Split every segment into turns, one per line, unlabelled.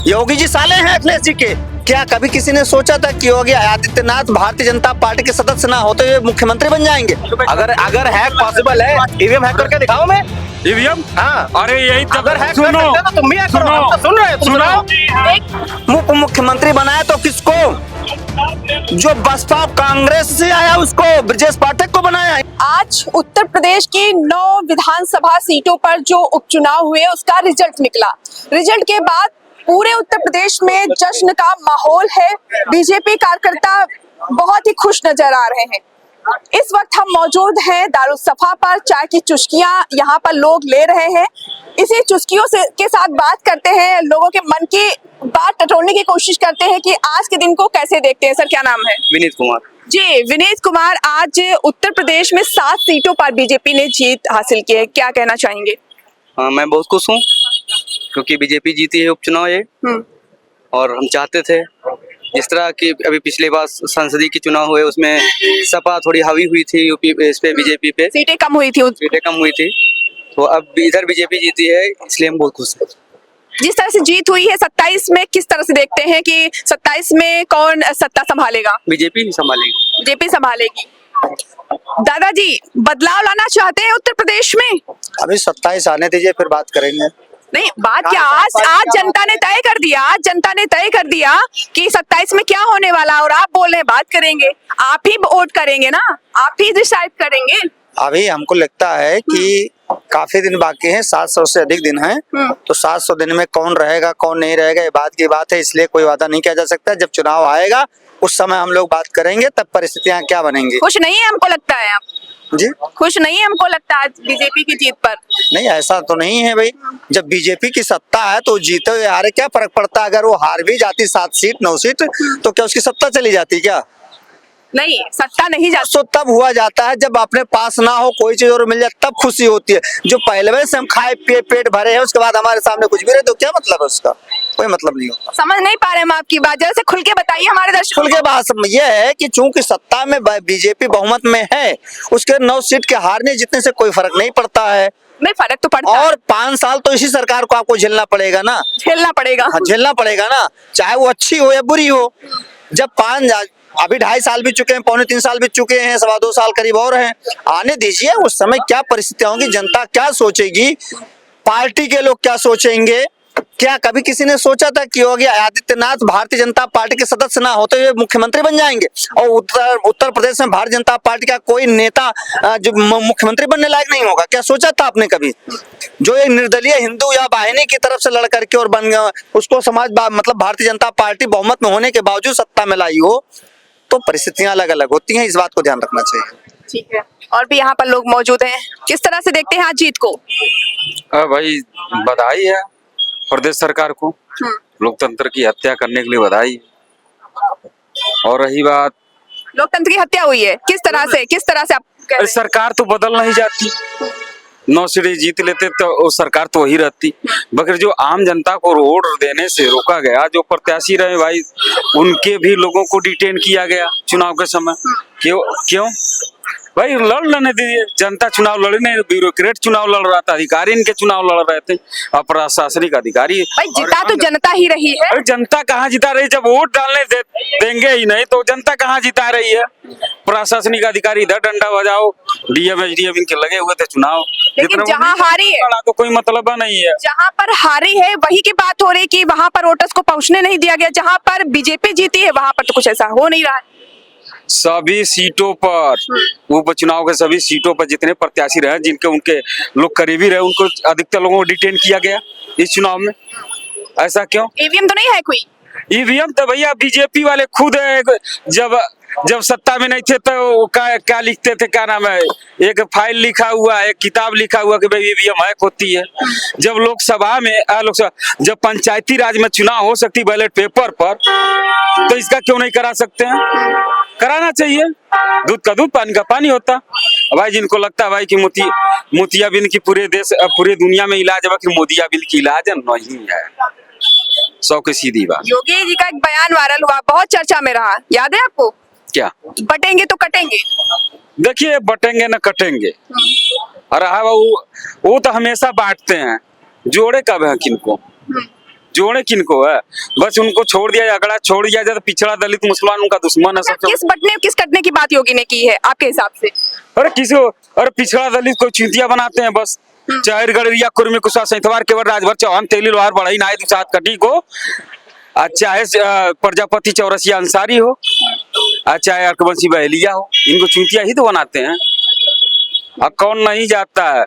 योगी जी साले हैं अखिलेश जी के। क्या कभी किसी ने सोचा था कि योगी आदित्यनाथ भारतीय जनता पार्टी के सदस्य ना होते हुए मुख्यमंत्री बन जाएंगे? अगर हैक पॉसिबल है, ईवीएम हैक करके दिखाओ। मैं
ईवीएम,
हाँ,
अरे यही
अगर हैक कर
सुनो
सकते हो तो तुम भी हैक करो। हम तो सुन रहे हैं, तुम सुनाओ। मुख्यमंत्री बनाया तो किसको? जो बसपा कांग्रेस से आया उसको, ब्रजेश पाठक को बनाया।
आज उत्तर प्रदेश की 9 विधानसभा सीटों पर जो उपचुनाव हुए उसका रिजल्ट निकला। रिजल्ट के बाद पूरे उत्तर प्रदेश में जश्न का माहौल है। बीजेपी कार्यकर्ता बहुत ही खुश नजर आ रहे हैं। इस वक्त हम मौजूद हैं दारुसफा पर, चाय की चुस्कियां यहाँ पर लोग ले रहे हैं। इसी चुस्कियों से के साथ बात करते हैं, लोगों के मन की बात टटोलने की कोशिश करते हैं कि आज के दिन को कैसे देखते हैं। सर क्या नाम है?
विनीत कुमार
जी विनीत कुमार, आज उत्तर प्रदेश में 7 सीटों पर बीजेपी ने जीत हासिल की है, क्या कहना चाहेंगे?
मैं बहुत खुश हूँ क्योंकि बीजेपी जीती है उपचुनाव ये, और हम चाहते थे जिस तरह की अभी पिछले बार संसदीय के चुनाव हुए उसमें सपा थोड़ी हावी हुई थी यूपी इस पे, बीजेपी पे
सीटें कम हुई थी,
तो अब इधर बीजेपी जीती है, इसलिए हम बहुत खुश हैं।
जिस तरह से जीत हुई है 27 में, किस तरह से देखते हैं कि 27 में कौन सत्ता संभालेगा?
बीजेपी ही संभालेगी।
बीजेपी संभालेगी। दादाजी, बदलाव लाना चाहते हैं उत्तर प्रदेश में?
अभी 27 आने दीजिए, फिर बात करेंगे।
नहीं, बात क्या, आज जनता ने तय कर दिया, आज जनता ने तय कर दिया कि 27 में क्या होने वाला, और आप बोल रहे हैं बात करेंगे। आप ही वोट करेंगे ना, आप ही डिसाइड करेंगे।
अभी हमको लगता है कि काफी दिन बाकी हैं, 700 से अधिक दिन हैं। तो 700 दिन में कौन रहेगा कौन नहीं रहेगा ये बात की बात है, इसलिए कोई वादा नहीं किया जा सकता। जब चुनाव आएगा उस समय हम लोग बात करेंगे, तब परिस्थितियां क्या बनेंगी।
खुश नहीं है हमको लगता है आप?
जी
खुश नहीं है हमको लगता है बीजेपी की जीत पर?
नहीं, ऐसा तो नहीं है भाई। जब बीजेपी की सत्ता है तो जीते हुए हारे क्या फर्क पड़ता है? अगर वो हार भी जाती 7 सीट 9 सीट तो क्या उसकी सत्ता चली जाती? क्या
नहीं, सत्ता नहीं जाती।
तो तब हुआ जाता है जब अपने पास ना हो, कोई चीज और मिल जाए तब खुशी होती है। जो पहले से हम खाए पिए पेट भरे हैं उसके बाद हमारे सामने कुछ भी रहे तो क्या मतलब है उसका? कोई मतलब नहीं होता।
समझ नहीं पा रहे हम आपकी बात, जरा से खुल के बताइए हमारे दर्शकों।
खुल के बात यह है कि चूंकि सत्ता में बीजेपी बहुमत में है, उसके 9 सीट के हारने जितने से कोई फर्क नहीं पड़ता है।
नहीं, फर्क तो पड़ता है।
और 5 साल तो इसी सरकार को आपको झेलना पड़ेगा ना।
झेलना पड़ेगा।
हाँ, झेलना पड़ेगा ना, चाहे वो अच्छी हो या बुरी हो। जब अभी 2.5 साल भी चुके हैं, 3.25 साल भी चुके हैं, 2.25 साल करीब और हैं। आने दीजिए, उस समय क्या परिस्थितियां होंगी, जनता क्या सोचेगी, पार्टी के लोग क्या सोचेंगे। क्या कभी किसी ने सोचा था कि योगी आदित्यनाथ भारतीय जनता पार्टी के सदस्य ना होते हुए मुख्यमंत्री बन जाएंगे? और उत्तर प्रदेश में भारतीय जनता पार्टी का कोई नेता जो मुख्यमंत्री बनने लायक नहीं होगा? क्या सोचा था आपने कभी? जो एक निर्दलीय हिंदू या वाहिनी की तरफ से लड़ करके और बन गया, उसको मतलब भारतीय जनता पार्टी बहुमत में होने के बावजूद सत्ता में लाई हो, तो परिस्थितियां अलग अलग होती हैं। इस बात को ध्यान रखना चाहिए।
ठीक है, और भी यहाँ पर लोग मौजूद हैं, किस तरह से देखते हैं आज जीत को?
भाई बधाई है प्रदेश सरकार को, लोकतंत्र की हत्या करने के लिए बधाई। और रही बात,
लोकतंत्र की हत्या हुई है, किस तरह से आप कह रहे हैं?
सरकार तो बदल नहीं जाती, 9 सीटें जीत लेते तो वो सरकार तो वही रहती, मगर जो आम जनता को वोट देने से रोका गया, जो प्रत्याशी रहे भाई उनके भी लोगों को डिटेन किया गया चुनाव के समय। क्यों भाई? लड़ लेने दीजिए, जनता चुनाव लड़ने, ब्यूरोक्रेट चुनाव लड़ रहा था, अधिकारी इनके चुनाव लड़ रहे थे, अब प्रशासनिक अधिकारी।
भाई जिता तो जनता ही रही है।
अरे जनता कहाँ जिता रही? जब वोट डालने देंगे ही नहीं तो जनता कहाँ जिता रही है? प्रशासनिक अधिकारी इधर डंडा बजाओ, डीएम एसडीएम इनके लगे हुए थे चुनाव,
लेकिन जहाँ हारी है
तो कोई मतलब नहीं है।
जहाँ पर हारी है वही की बात हो रही कि वहाँ पर वोटर्स को पहुँचने नहीं दिया गया। जहाँ पर बीजेपी जीती है वहाँ पर तो कुछ ऐसा हो नहीं रहा है।
सभी सीटों पर, उपचुनाव के सभी सीटों पर जितने प्रत्याशी रहे, जिनके उनके लोग करीबी रहे, उनको अधिकतर लोगों को डिटेन किया गया इस चुनाव में। ऐसा क्यों?
ईवीएम तो नहीं है कोई?
ईवीएम तो भैया बीजेपी वाले खुद जब सत्ता में नहीं थे तो क्या लिखते थे, क्या नाम है, एक फाइल लिखा हुआ, एक किताब लिखा हुआ कि भाई ईवीएम हैक होती है। जब लोकसभा में जब पंचायती राज में चुनाव हो सकती बैलेट पेपर पर, तो इसका क्यों नहीं करा सकते हैं? कराना चाहिए। दूध का दूध, पानी का पानी होता भाई। जिनको लगता है भाई कि मोतियाबिंद की पूरे दुनिया में इलाज है, कि मोदियाबिंद की इलाज नहीं है, 100 की सीधी बात।
योगी जी का एक बयान वायरल हुआ, बहुत चर्चा में रहा, याद है आपको?
क्या?
बटेंगे तो कटेंगे।
देखिए, बटेंगे न कटेंगे, अरे वो तो हमेशा बांटते हैं, जोड़े कब है किनको? जोड़े किनको है, बस उनको छोड़ दिया, अगड़ा छोड़ दिया जाए तो पिछड़ा दलित मुसलमान उनका दुश्मन है सबसे।
किस बटने किस कटने की बात योगी ने की है आपके हिसाब से?
अरे पिछड़ा दलित को चींटिया बनाते हैं बस। चाहे गड़रिया कुर्मी कुशा सैतवार केवल राजभर चौहान तेली लोहार बढ़ई नाय दुसात कटी को, चाहे प्रजापति चौरसिया अंसारी हो, चाहे अरकबंसी बहलिया हो, इनको चूंटिया ही तो बनाते हैं। अब कौन नहीं जाता है?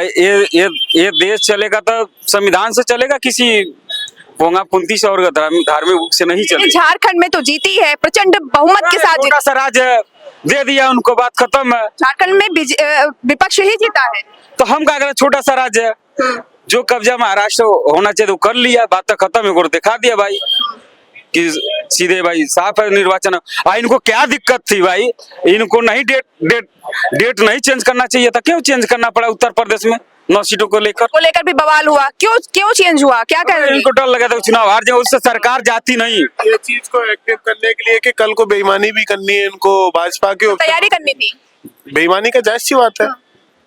ये देश चलेगा तो संविधान से चलेगा, किसी पोंगा पुंती से और धार्मिक से नहीं चलेगा।
झारखंड में तो जीती है, प्रचंड बहुमत के साथ
छोटा सा राज्य दे दिया उनको, बात खत्म है।
झारखंड में विपक्ष ही जीता है,
तो हम क्या करें? छोटा सा राज्य है, जो कब्जा महाराष्ट्र होना चाहिए तो कर लिया, बात तो खत्म है, दिखा दिया भाई कि सीधे भाई साफ है निर्वाचन। इनको क्या दिक्कत थी भाई? इनको नहीं डेट नहीं चेंज करना चाहिए था, क्यों चेंज करना पड़ा उत्तर प्रदेश में 9 सीटों को लेकर
भी बवाल हुआ, क्यों चेंज हुआ, क्या कह रहे हैं?
इनको डर लगा था चुनाव हार जाए, उससे सरकार जाती नहीं।
ये चीज को एक्टिव करने के लिए कि कल को बेईमानी भी करनी है इनको, भाजपा की
तैयारी करनी थी।
बेईमानी का जायज सी बात है।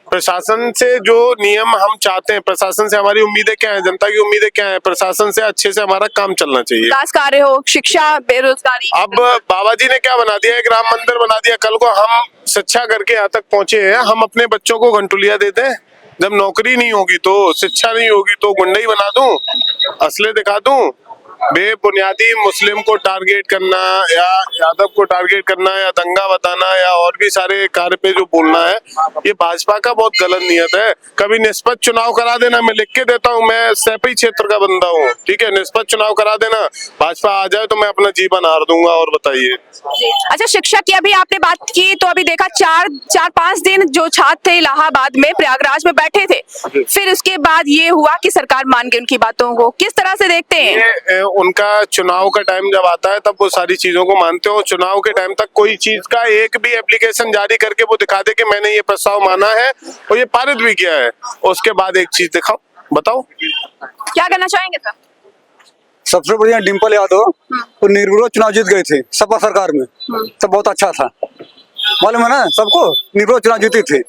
प्रशासन से जो नियम हम चाहते हैं, प्रशासन से हमारी उम्मीदें क्या है, जनता की उम्मीदें क्या है, प्रशासन से अच्छे से हमारा काम चलना चाहिए।
विकास कार्य हो, शिक्षा, बेरोजगारी।
अब बाबा जी ने क्या बना दिया, एक राम मंदिर बना दिया। कल को हम शिक्षा करके यहाँ तक पहुंचे हैं, हम अपने बच्चों को घंटुलिया देते हैं। जब नौकरी नहीं होगी तो, शिक्षा नहीं होगी तो गुंडई बना दूं, असले दिखा दूं। बेबुनियादी मुस्लिम को टारगेट करना या यादव को टारगेट करना या दंगा बताना या और भी सारे कार्य पे जो बोलना है, ये भाजपा का बहुत गलत नियत है। कभी निष्पक्ष चुनाव करा देना, मैं लिख के देता हूँ, मैं सैपई क्षेत्र का बंदा हूँ, ठीक है, निष्पक्ष चुनाव करा देना, भाजपा आ जाए तो मैं अपना जीवन हार दूंगा। और बताइए।
अच्छा, शिक्षा की अभी आपने बात की तो अभी देखा 4-5 दिन जो छात्र थे इलाहाबाद में, प्रयागराज में बैठे थे, फिर उसके बाद ये हुआ कि सरकार मान गई उनकी बातों को, किस तरह से देखते हैं?
उनका चुनाव का टाइम जब आता है तब वो सारी चीजों को मानते हो। चुनाव के टाइम तक कोई चीज का एक भी एप्लीकेशन जारी करके वो दिखा दे कि मैंने ये प्रस्ताव माना है और ये पारित भी किया है, उसके बाद एक चीज दिखाओ, बताओ
क्या करना चाहेंगे सर?
सबसे बढ़िया डिम्पल यादव वो निर्विरोध चुनाव जीत गए थे सपा सरकार में, तो बहुत अच्छा था। मालूम है ना सबको, निर्विरोध चुनाव जीती थी।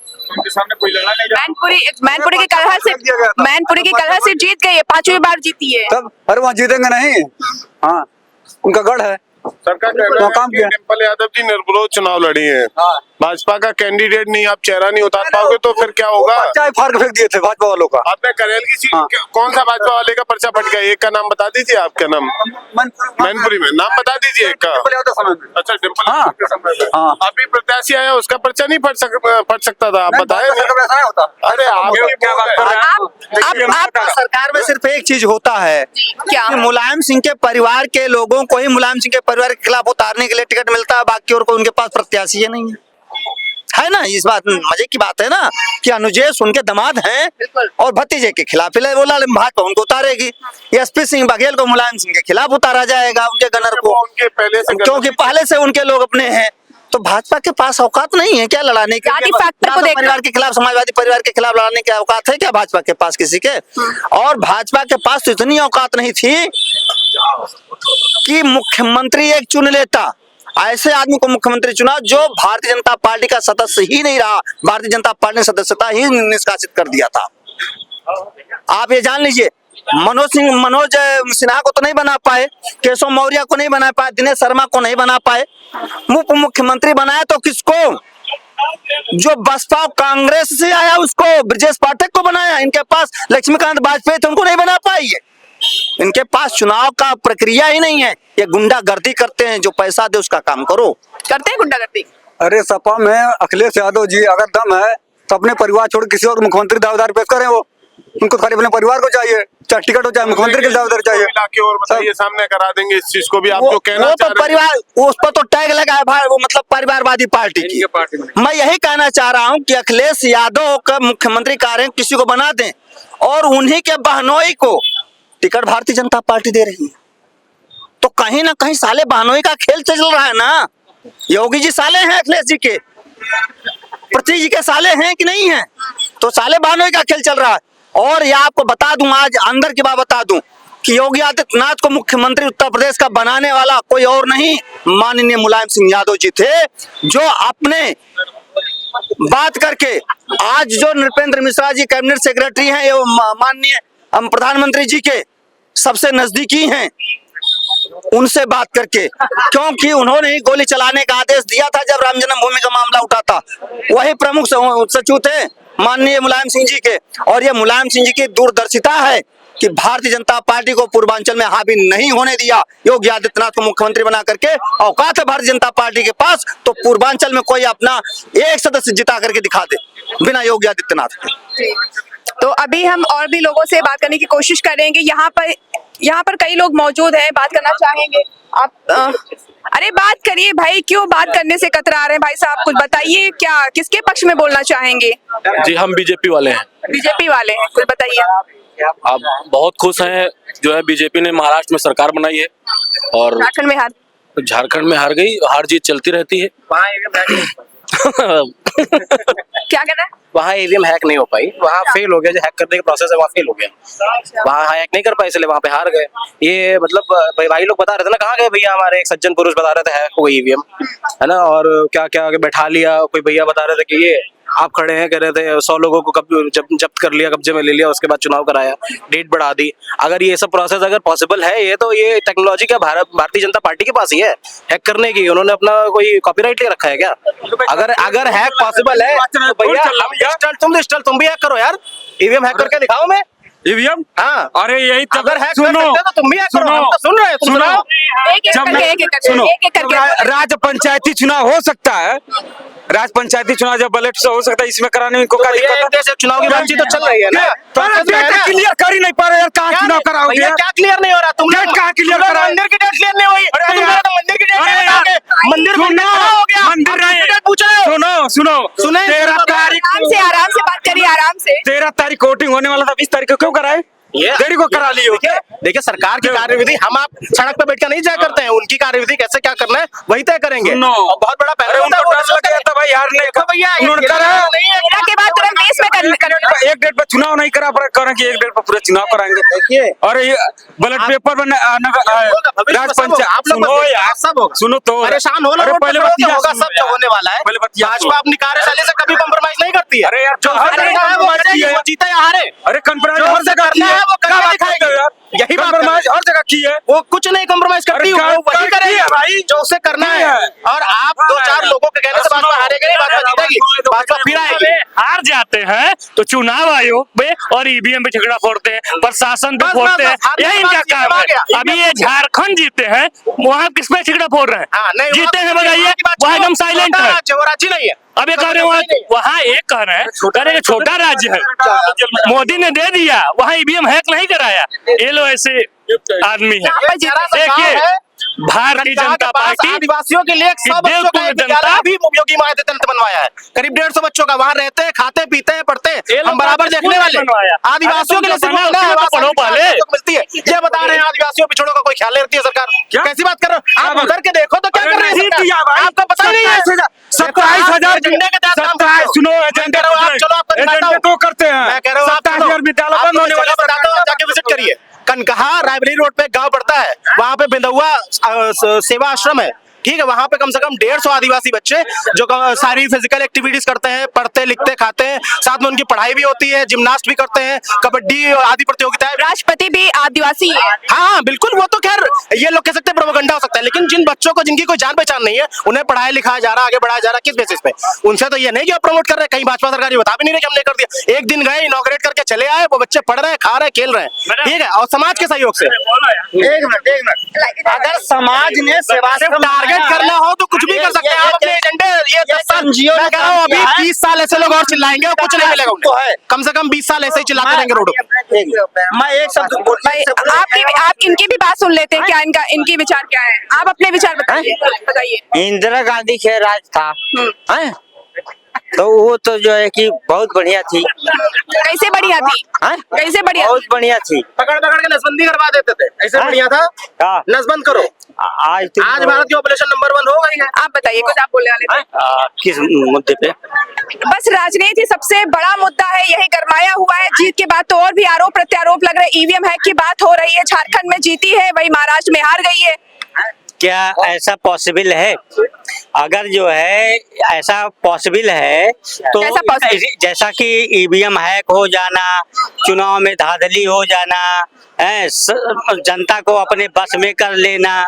मैनपुरी के कलह से जीत गई है, 5वीं बार जीती है।
तब अरे वहाँ जीतेंगे नहीं, हाँ उनका गढ़ है।
सरकार
काम किया।
डिम्पल यादव जी निर्विरोध चुनाव लड़ी है,
हाँ।
भाजपा का कैंडिडेट नहीं, आप चेहरा नहीं उतार पाओगे तो फिर क्या होगा?
चाहे फार्क फेंक दिए थे भाजपा वालों का।
आपने करेल की सीट,
हाँ।
कौन सा भाजपा वाले का पर्चा फट गया? एक का नाम बता दीजिए, आपका नाम मैनपुरी में नाम बता दीजिए एक का। अच्छा, डिम्पल
हाँ।
के समय में।
हाँ।
अभी प्रत्याशी आया, उसका पर्चा नहीं फट सकता था, आप बताए। अरे आप
क्या बात कर रहे हैं आप?
सरकार में सिर्फ एक चीज होता है
क्या?
कि मुलायम सिंह के परिवार के लोगों को ही मुलायम सिंह के परिवार के खिलाफ उतारने के लिए टिकट मिलता है, बाकी और को उनके पास प्रत्याशी नहीं है ना। इस बात मजे की बात है ना कि अनुजेश उनके दामाद हैं और भतीजे के खिलाफ बोला भाजपा उनको उतारेगी। एसपी सिंह बघेल को मुलायम सिंह के खिलाफ उतारा जाएगा, उनके गनर को,
उनके पहले से,
क्योंकि पहले से उनके लोग अपने हैं। तो भाजपा के पास औकात नहीं है क्या लड़ाने के?
जाति फैक्टर को देखकर
परिवार के खिलाफ, समाजवादी परिवार के खिलाफ लड़ाने की औकात है क्या भाजपा के पास किसी के? और भाजपा के पास तो इतनी औकात नहीं थी कि मुख्यमंत्री एक चुन लेता, ऐसे आदमी को मुख्यमंत्री चुना जो भारतीय जनता पार्टी का सदस्य ही नहीं रहा, भारतीय जनता पार्टी ने सदस्यता ही निष्कासित कर दिया था। आप ये जान लीजिए, मनोज सिन्हा को तो नहीं बना पाए, केशव मौर्य को नहीं बना पाए, दिनेश शर्मा को नहीं बना पाए, उप मुख्यमंत्री बनाया तो किसको? जो बसपा कांग्रेस से आया उसको, ब्रजेश पाठक को बनाया। इनके पास लक्ष्मीकांत वाजपेयी थे, उनको नहीं बना पाई है। इनके पास चुनाव का प्रक्रिया ही नहीं है, ये गुंडागर्दी करते हैं, जो पैसा दे उसका काम करो।
करते हैं गुंडागर्दी।
अरे सपा में अखिलेश यादव जी अगर दम है तो अपने परिवार छोड़ किसी और मुख्यमंत्री दावेदार पेश करें। वो उनको खाली अपने परिवार को चाहिए, चाहे टिकट हो चाहे मुख्यमंत्री के दावेदार चाहिए।
और बताइए, सामने करा देंगे इस चीज को भी। आप जो कहना
वो तो परिवार, उस पर तो टैग लगा है भाई, वो मतलब परिवारवादी पार्टी की। मैं यही कहना चाह रहा हूँ कि अखिलेश यादव का मुख्यमंत्री कार्य किसी को बना दें और उन्हीं के बहनोई को टिकट भारतीय जनता पार्टी दे रही है, तो कहीं ना कहीं साले बहनोई का खेल चल रहा है ना। योगी जी साले हैं अखिलेश जी के, पृथ्वी जी के साले हैं कि नहीं है? तो साले बहनोई का खेल चल रहा है। और ये आपको बता दूं, आज अंदर की बात बता दूं कि योगी आदित्यनाथ को मुख्यमंत्री उत्तर प्रदेश का बनाने वाला कोई और नहीं, माननीय मुलायम सिंह यादव जी थे, जो अपने बात करके आज जो नृपेंद्र मिश्रा जी कैबिनेट सेक्रेटरी हैं, ये माननीय प्रधानमंत्री जी के, सबसे नजदीकी हैं उनसे बात करके, क्योंकि उन्होंने ही गोली चलाने का आदेश दिया था जब राम जन्मभूमि का मामला उठा था। वही प्रमुख सचिव थे माननीय मुलायम सिंह जी के, और ये मुलायम सिंह जी की दूरदर्शिता है कि भारतीय जनता पार्टी को पूर्वांचल में हावी नहीं होने दिया। योगी आदित्यनाथ को मुख्यमंत्री बना करके औकात है भारतीय जनता पार्टी के पास, तो पूर्वांचल में कोई अपना एक सदस्य जिता करके दिखा दे बिना योगी आदित्यनाथ के।
तो अभी हम और भी लोगों से बात करने की कोशिश करेंगे। यहाँ पर कई लोग मौजूद हैं, बात करना चाहेंगे आप। अरे बात करिए भाई, क्यों बात करने से कतरा रहे हैं भाई साहब? कुछ बताइए, क्या किसके पक्ष में बोलना चाहेंगे?
जी हम बीजेपी वाले हैं।
बीजेपी वाले हैं, कुछ बताइए।
आप बहुत खुश हैं, जो है बीजेपी ने महाराष्ट्र में सरकार बनाई है और झारखंड में हार गई। हार जीत चलती रहती है।
क्या कहना है?
वहाँ ईवीएम हैक नहीं हो पाई, वहाँ फेल हो गया। जो हैक करने का प्रोसेस है वहाँ फेल हो गया, वहाँ हैक नहीं कर पाए, इसलिए वहाँ पे हार गए। ये मतलब भाई लोग बता रहे थे ना, कहाँ गए भैया हमारे एक सज्जन पुरुष बता रहे थे हैक हो गई ईवीएम, है ना। और क्या क्या बैठा लिया, कोई भैया बता रहे थे कि ये आप खड़े हैं, कह रहे थे 100 लोगों को जब्त कर लिया, कब्जे में ले लिया, उसके बाद चुनाव कराया, डेट बढ़ा दी। अगर ये सब प्रोसेस अगर पॉसिबल है, ये तो ये टेक्नोलॉजी क्या भारतीय जनता पार्टी के पास ही है हैक करने की। उन्होंने अपना कोई कॉपीराइट ले रखा है क्या? अगर हैक पॉसिबल है तो भैया तुम भी हैक करो यार, ईवीएम हैक करके दिखाओ। मैं
ईवीएम,
हाँ,
अरे यही तब
अगर हैक
सुनो,
तो तुम भी हैक करो। हम तो सुन रहे हैं, तुम
सुनो,
सुनाओ।
एक एक करके
राज्य पंचायती चुनाव हो सकता है, राज्य पंचायती चुनाव जब बैलेट से हो सकता है, इसमें कराने में क्या
ये
दिक्कत है?
देश चुनाव की बातचीत तो चल रही है ना,
क्लियर कर ही नहीं पा रहे यार, कहाँ चुनाव कराओगे?
भैया क्या क्लियर नहीं हो रहा? तुम
डेट कहाँ क्लियर करा?
मंदिर की डेट क्लियर नहीं हुई।
अरे
तुम
यार,
तो मंदिर की डेट
अरे
नहीं
यार,
बताओगे। मंदिर
सुनो,
हो गया,
मंदिर
आप
नहीं।
डेट पूछ रहे हो।
सुनो
सुने?
13 तारीख
आराम से बात करिए, आराम से।
13 तारीख वोटिंग होने वाला था, 20 तारीख को क्यों कराए?
ये
देरी को करा लियो।
देखिए सरकार की कार्यविधि हम आप सड़क पे बैठकर नहीं तय करते हैं, उनकी कार्यविधि कैसे क्या करना है वही तय करेंगे।
सुनो,
और बहुत बड़ा
अरे
पहले होता है,
उनको डर लग गया था भाई यार, नहीं
देखो भैया
उन्होंने करा
नहीं है।
के बाद तुरंत देश में
एक डेट पर चुनाव नहीं करा, पर करेंगे एक डेट पर पूरा चुनाव कराएंगे। और ये बैलेट पेपर में राज पंचायत,
आप लोग
सुनो यार,
सब होगा।
सुनो तो
परेशान हो
अरे पहले बतिया
होगा,
सुनो
सब तो होने वाला है।
पहले बतिया
भाजपा अपनी कार्यशैली से कभी कॉम्प्रोमाइज नहीं करती है।
अरे यार,
जो करना है वो करेगी, वो जीता या हारे।
अरे कंप्रोमाइज
जो
हर जगह की
करना
है,
है वो
क्या
करके
बात करते हो यार?
यही बात
कंप्रोमाइज हर जगह की है,
वो कुछ नहीं कॉम्प्रोमाइज करती है,
अरे
वो वही
कर-
करेगी
है भाई।
जो उसे करना है। और आप 2-4 लोगों के कहने से भाजपा हारेगी नहीं, भाजपा जीतेगी, भाजपा फिर आएगी।
हार जाते हैं तो चुनाव आयोग पे और ईवीएम पे झगड़ा फोड़ते हैं, प्रशासन पे
बस,
फोड़ते
बस,
हैं,
हारने
यही
के
इनका
बाद
काम
आ गया।
है। अभी ये झारखंड जीते हैं, वहाँ किस पे झगड़ा फोड़ रहे
हाँ,
हैं?
नहीं,
जीते हैं
वहाँ
बताइए,
की बात
वहाँ
छोड़ो,
एकदम साइलेंट
छोटा
है।
राज्य, वो राज्य नहीं है।
अब ये कह रहे हैं वहाँ एक कह रहे हैं, कह रहे हैं कि छोटा राज्य है, मोदी ने दे दिया, वहाँ ईवीएम हैक नहीं कराया। ये लो ऐसे आदमी है।
ये जरा सा गाँव
देखिए,
है,
भारतीय
जनता
जनता
के पास
पार्टी
आदिवासियों के लिए 100 बच्चों का एक विद्यालय अभी योगी आदित्यनाथ बनवाया है। करीब 150 बच्चों का, वहाँ रहते हैं, खाते पीते हैं, पढ़ते हैं, हम बराबर देखने वाले। आदिवासियों के लिए सिर्फ
पढ़ो पहले।
मिलती है। ये बता रहे हैं आदिवासियों पिछड़ों का कोई ख्याल नहीं रखती है सरकार। कैसी बात कर रहे हो आप? उधर के देखो तो क्या कर रहे हैं सरकार? आपको पता ही नहीं है।
27,000
एजेंडे के तहत काम कर रहे हो।
सुनो,
मैं कह रहा हूँ आप चलो, आपको दिखाता हूँ।
तो करते हैं,
मैं कह रहा हूँ आप
27,000 विद्यालय बंद होने वाले,
बताता हूँ, आप जाके विजिट करिए। कनकहा रायबरेली रोड पे गांव पड़ता है, वहाँ पे बिंदुआ सेवा आश्रम है, ठीक है। वहाँ पे कम से कम 150 आदिवासी बच्चे जो सारी फिजिकल एक्टिविटीज करते हैं, पढ़ते लिखते खाते हैं, साथ में उनकी पढ़ाई भी होती है, जिम्नास्ट भी करते हैं, कबड्डी आदि प्रतियोगिताएं।
राष्ट्रपति भी आदिवासी है।
हाँ बिल्कुल, वो तो खैर ये लोग कह सकते हैं प्रोपेगेंडा हो सकता है, लेकिन जिन बच्चों को जिनकी कोई जान पहचान नहीं है, उन्हें पढ़ाया लिखाया जा रहा, आगे बढ़ाया जा रहा, किस बेसिस पे? उनसे तो ये नहीं कि आप प्रमोट कर रहे हैं। कहीं भाजपा सरकार ये बता भी नहीं रही कि हमने कर दिया। एक दिन गए, इनॉग्रेट करके चले आए, वो बच्चे पढ़ रहे हैं, खा रहे हैं, खेल रहे हैं, ठीक है, और समाज के सहयोग से।
एक मिनट, अगर समाज ने सेवा
सिर्फ टारगेट करना हो तो कुछ भी कर सकते हैं आप अपने एजेंडे। ये 10 साल मैं कह रहा हूँ, अभी 20 साल ऐसे लोग और चिल्लाएंगे और कुछ नहीं मिलेगा उन्हें। कम से कम 20 साल ऐसे ही चिल्लाते रहेंगे रोडों पे।
मैं एक शब्द
भाई आप इनकी भी बात सुन लेते हैं, क्या इनकी विचार क्या है? आप अपने विचार बताइए।
इंदिरा गांधी के राज था, हैं? तो वो तो जो है कि बहुत बढ़िया थी।
कैसे बढ़िया थी? कैसे बढ़िया?
बहुत बढ़िया थी।
पकड़ के नसबंदी करवा देते थे, ऐसे बढ़िया था। नसबंद करो।
आज
भारत की पॉपुलेशन नंबर 1 हो गई है।
आप बताइए, कुछ आप बोलने वाले थे।
किस मुद्दे पे?
बस राजनीति सबसे बड़ा मुद्दा है, यही गरमाया हुआ है। जीत के बाद तो और भी आरोप प्रत्यारोप लग रहे हैं। ईवीएम हैक की बात हो रही है, झारखंड में जीती है, वही महाराष्ट्र में हार गई है।
क्या ऐसा पॉसिबल है? अगर जो है ऐसा पॉसिबल है तो
कैसा possible?
जैसा कि ईवीएम हैक हो जाना, चुनाव में धांधली हो जाना, जनता को अपने बस में कर लेना,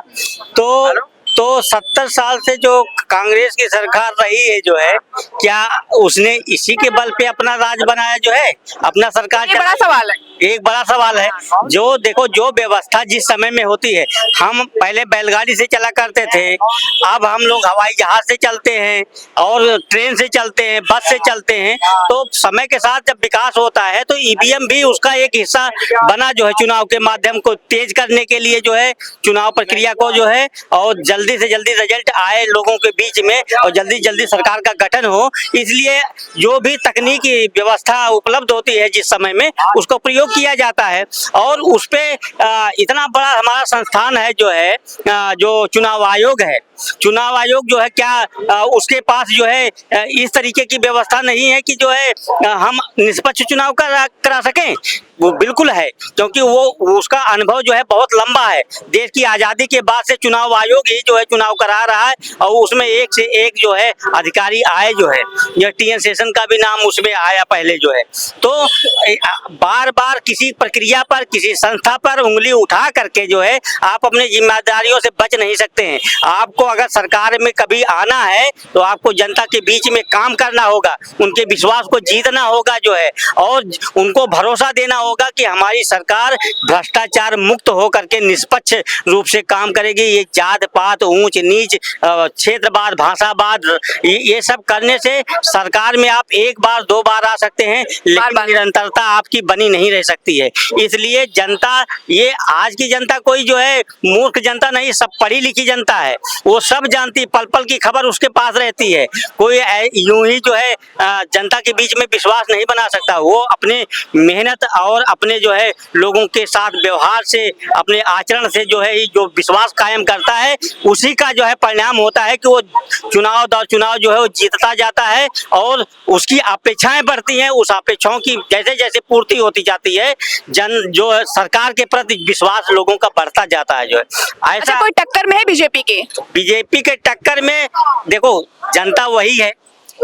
तो 70 साल से जो कांग्रेस की सरकार रही है जो है, क्या उसने इसी के बल पे अपना राज बनाया जो है, अपना सरकार?
ये बड़ा सवाल है।
एक बड़ा सवाल है। जो देखो, जो व्यवस्था जिस समय में होती है, हम पहले बैलगाड़ी से चला करते थे, अब हम लोग हवाई जहाज से चलते हैं और ट्रेन से चलते हैं, बस से चलते हैं। तो समय के साथ जब विकास होता है तो ईवीएम भी उसका एक हिस्सा बना जो है, चुनाव के माध्यम को तेज करने के लिए जो है, चुनाव प्रक्रिया को जो है, और जल्दी से जल्दी रिजल्ट आए लोगों के बीच में और जल्दी जल्दी सरकार का गठन हो। इसलिए जो भी तकनीकी व्यवस्था उपलब्ध होती है जिस समय में, उसको प्रयोग किया जाता है। और उस पे इतना बड़ा हमारा संस्थान है जो है, जो चुनाव आयोग है, चुनाव आयोग जो है, क्या उसके पास जो है इस तरीके की व्यवस्था नहीं है कि जो है हम निष्पक्ष चुनाव करा सकें? वो बिल्कुल है, क्योंकि वो उसका अनुभव जो है बहुत लंबा है। देश की आजादी के बाद से चुनाव आयोग ही जो है चुनाव करा रहा है, और उसमें एक से एक जो है अधिकारी आए जो है, यह टीएन शेषन का भी नाम उसमें आया पहले जो है। तो बार बार किसी प्रक्रिया पर, किसी संस्था पर उंगली उठा करके जो है आप अपनी जिम्मेदारियों से बच नहीं सकते हैं। आपको अगर सरकार में कभी आना है तो आपको जनता के बीच में काम करना होगा, उनके विश्वास को जीतना होगा जो है, और उनको भरोसा देना होगा कि हमारी सरकार भ्रष्टाचार मुक्त होकर के निष्पक्ष रूप से काम करेगी। ये जात पात, ऊंच नीच, क्षेत्रवाद, भाषावाद, ये सब करने से सरकार में आप एक बार दो बार आ सकते हैं, लेकिन निरंतरता आपकी बनी नहीं रह सकती है। इसलिए जनता, ये आज की जनता कोई जो है मूर्ख जनता नहीं, सब पढ़ी लिखी जनता है। वो सब जानती, पल पल की खबर उसके पास रहती है। कोई यूं ही जो है जनता के बीच में विश्वास नहीं बना सकता। वो अपने मेहनत और अपने जो है लोगों के साथ व्यवहार से, अपने आचरण से जो है जो विश्वास कायम करता है, उसी का जो है परिणाम होता है कि वो चुनाव दर चुनाव जो है वो जीतता जाता है, और उसकी अपेक्षाएं बढ़ती हैं। उस अपेक्षाओं की जैसे जैसे पूर्ति होती जाती है, जो है सरकार के प्रति विश्वास लोगों का बढ़ता जाता है जो है।
अच्छा, कोई टक्कर में है बीजेपी के?
बीजेपी के टक्कर में देखो, जनता वही है,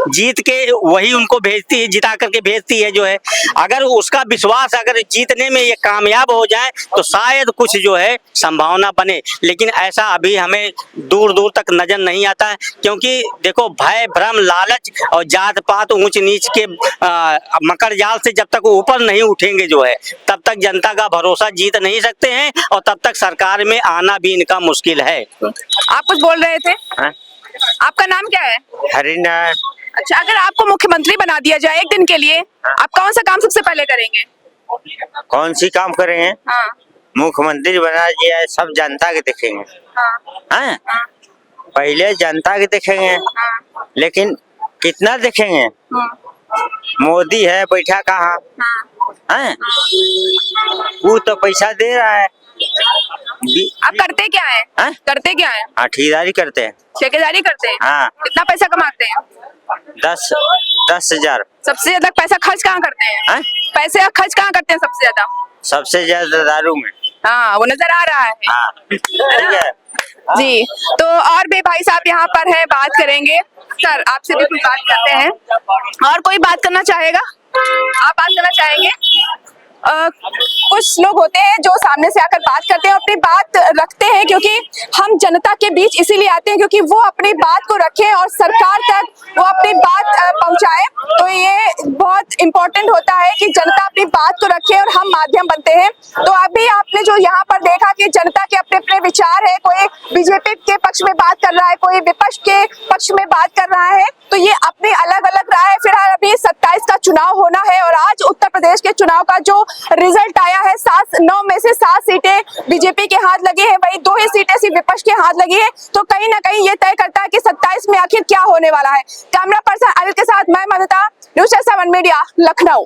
जीत के वही उनको भेजती है, जिता करके भेजती है जो है। अगर उसका विश्वास, अगर जीतने में ये कामयाब हो जाए तो शायद कुछ जो है संभावना बने, लेकिन ऐसा अभी हमें दूर दूर तक नजर नहीं आता है। क्योंकि देखो, भय, भ्रम, लालच और जात पात, ऊंच नीच के मकर जाल से जब तक ऊपर नहीं उठेंगे जो है, तब तक जनता का भरोसा जीत नहीं सकते हैं, और तब तक सरकार में आना भी इनका मुश्किल है।
आप कुछ बोल रहे थे? आपका नाम क्या है?
हरिनारायण।
अच्छा, अगर आपको मुख्यमंत्री बना दिया जाए एक दिन के लिए, आप कौन सा काम सबसे पहले करेंगे?
कौन सी काम करेंगे?
हाँ।
मुख्यमंत्री बना दिया है, सब जनता के देखेंगे। हाँ। पहले जनता के देखेंगे, लेकिन कितना देखेंगे? मोदी है बैठा कहाँ? वो तो पैसा दे रहा है।
आप करते क्या है? करते क्या है?
ठेकेदारी करते हैं।
ठेकेदारी करते हैं?
हाँ।
कितना पैसा कमाते हैं?
10,000।
सबसे ज्यादा पैसा खर्च कहाँ करते हैं? पैसे खर्च कहाँ करते हैं सबसे ज्यादा?
सबसे ज्यादा दारू में।
हाँ, वो नजर आ रहा है।
हाँ। ठीक है।
जी, तो और भी भाई साहब यहाँ पर है, बात करेंगे। सर, आपसे भी कुछ बात करते हैं। और कोई बात करना चाहेगा? आप बात करना चाहेंगे? कुछ लोग होते हैं जो सामने से आकर बात करते हैं, अपनी बात रखते हैं, क्योंकि हम जनता के बीच इसीलिए आते हैं क्योंकि वो अपनी बात को रखें और सरकार तक वो अपनी बात पहुंचाए। तो ये बहुत इम्पोर्टेंट होता है कि जनता अपनी बात को रखे और हम माध्यम बनते हैं। तो अभी आपने जो यहाँ पर देखा कि जनता के अपने अपने विचार है, कोई बीजेपी के पक्ष में बात कर रहा है, कोई विपक्ष के पक्ष में बात कर रहा है, तो ये अपनी अलग अलग राय है। फिलहाल अभी 27 का चुनाव होना है, और आज उत्तर प्रदेश के चुनाव का जो रिजल्ट आया है, 9 में से 7 सीटें बीजेपी के हाथ लगी है, वही 2 ही सीटें सिर्फ विपक्ष के हाथ लगी है। तो कहीं ना कहीं ये तय करता है कि 27 में आखिर क्या होने वाला है। कैमरा पर्सन अनिल के साथ मैं ममता, न्यूज़ 7 मीडिया, लखनऊ।